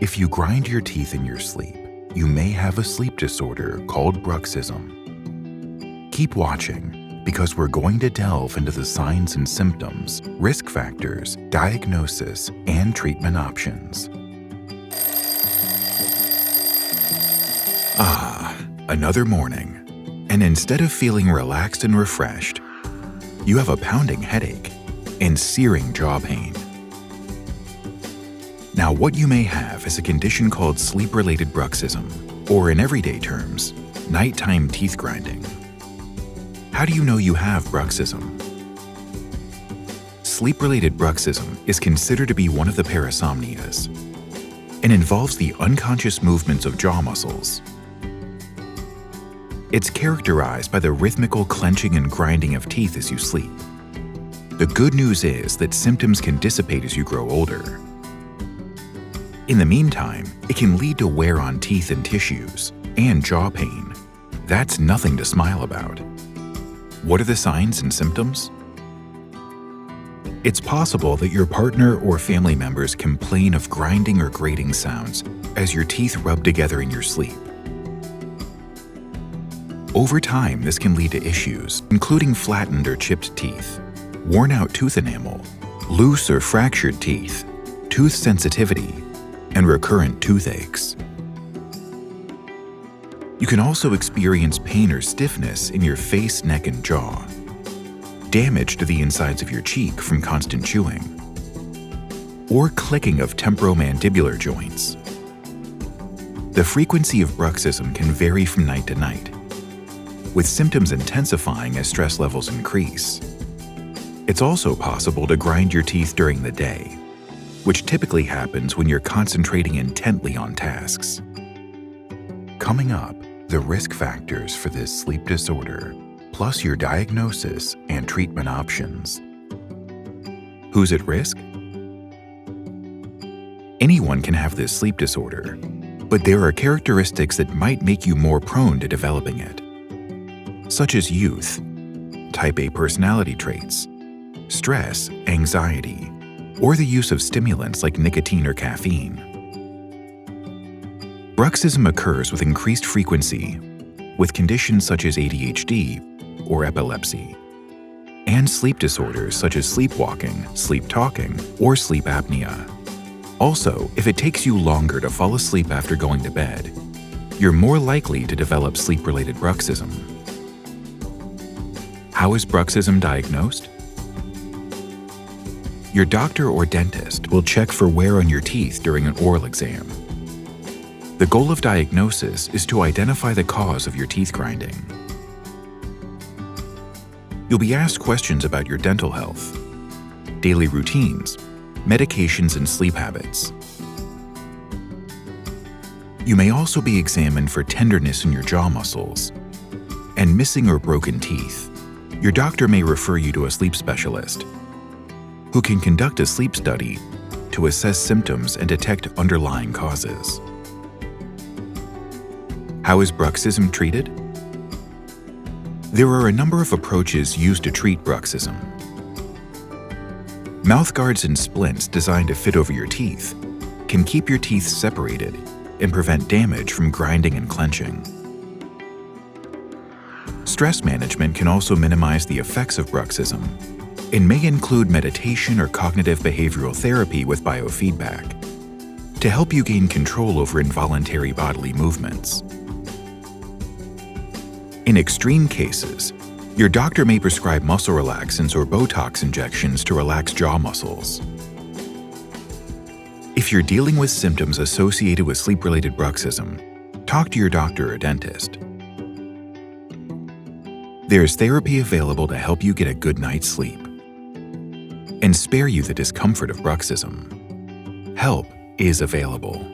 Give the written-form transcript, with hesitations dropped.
If you grind your teeth in your sleep, you may have a sleep disorder called bruxism. Keep watching, because we're going to delve into the signs and symptoms, risk factors, diagnosis, and treatment options. Another morning, and instead of feeling relaxed and refreshed, you have a pounding headache and searing jaw pain. Now, what you may have is a condition called sleep-related bruxism, or in everyday terms, nighttime teeth grinding. How do you know you have bruxism? Sleep-related bruxism is considered to be one of the parasomnias and involves the unconscious movements of jaw muscles. It's characterized by the rhythmical clenching and grinding of teeth as you sleep. The good news is that symptoms can dissipate as you grow older. In the meantime, it can lead to wear on teeth and tissues, and jaw pain. That's nothing to smile about. What are the signs and symptoms? It's possible that your partner or family members complain of grinding or grating sounds as your teeth rub together in your sleep. Over time, this can lead to issues, including flattened or chipped teeth, worn-out tooth enamel, loose or fractured teeth, tooth sensitivity, and recurrent toothaches. You can also experience pain or stiffness in your face, neck, and jaw, damage to the insides of your cheek from constant chewing, or clicking of temporomandibular joints. The frequency of bruxism can vary from night to night, with symptoms intensifying as stress levels increase. It's also possible to grind your teeth during the day, which typically happens when you're concentrating intently on tasks. Coming up, the risk factors for this sleep disorder, plus your diagnosis and treatment options. Who's at risk? Anyone can have this sleep disorder, but there are characteristics that might make you more prone to developing it, such as youth, type A personality traits, stress, anxiety, or the use of stimulants like nicotine or caffeine. Bruxism occurs with increased frequency with conditions such as ADHD or epilepsy, and sleep disorders such as sleepwalking, sleep talking, or sleep apnea. Also, if it takes you longer to fall asleep after going to bed, you're more likely to develop sleep-related bruxism. How is bruxism diagnosed? Your doctor or dentist will check for wear on your teeth during an oral exam. The goal of diagnosis is to identify the cause of your teeth grinding. You'll be asked questions about your dental health, daily routines, medications, and sleep habits. You may also be examined for tenderness in your jaw muscles and missing or broken teeth. Your doctor may refer you to a sleep specialist who can conduct a sleep study to assess symptoms and detect underlying causes. How is bruxism treated? There are a number of approaches used to treat bruxism. Mouth guards and splints designed to fit over your teeth can keep your teeth separated and prevent damage from grinding and clenching. Stress management can also minimize the effects of bruxism and may include meditation or cognitive behavioral therapy with biofeedback to help you gain control over involuntary bodily movements. In extreme cases, your doctor may prescribe muscle relaxants or Botox injections to relax jaw muscles. If you're dealing with symptoms associated with sleep-related bruxism, talk to your doctor or dentist. There's therapy available to help you get a good night's sleep and spare you the discomfort of bruxism. Help is available.